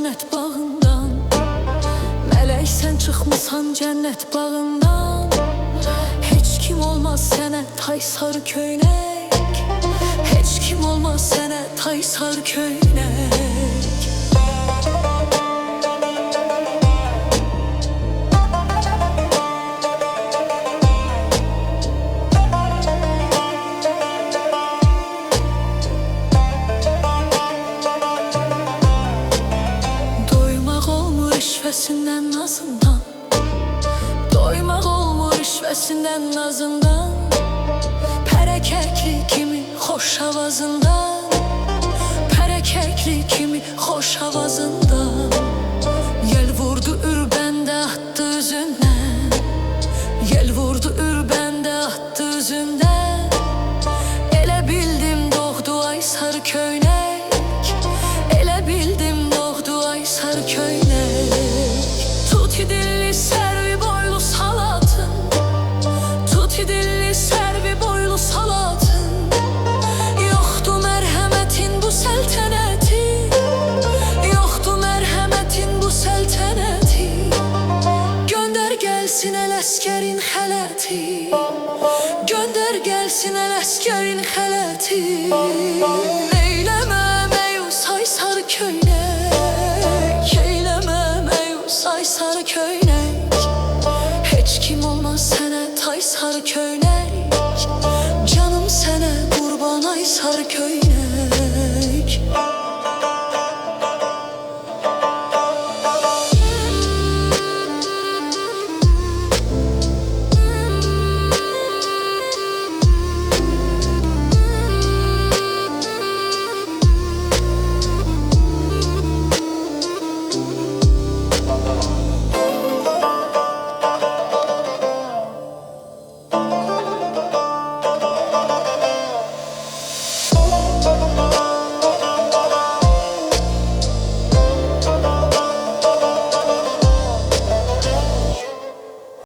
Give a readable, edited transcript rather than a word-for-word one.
cennet bağından. Melek sen çıkmışsan cennet bağından. Hiç kim olmaz sene tay sarı köynek. Hiç kim olmaz sene tay sarı köynek. İşvəsindən nazından, doymaq olmur işvəsindən nazından. Pərəkəkli kimi xoş avazından, pərəkəkli kimi xoş avazından. Yel vurdu ürbəndə attı üzündən, yel vurdu ürbəndə attı üzündən. Elə bildim doğdu ay sarı köynek, elə bildim doğdu ay sarı köynek. Tuti dilli servi boylu salatın, tuti dilli servi boylu salatın. Yoktu merhametin bu selteneti, yoktu merhametin bu selteneti. Gönder gelsin el eskerin xələti, gönder gelsin el eskerin xələti. Eyləmə məyus ay sarı köynek, eyləmə ay sarı köynek. Hiç kim olmaz sene tay sarı köynek. Canım sene kurban ay sarı köynek.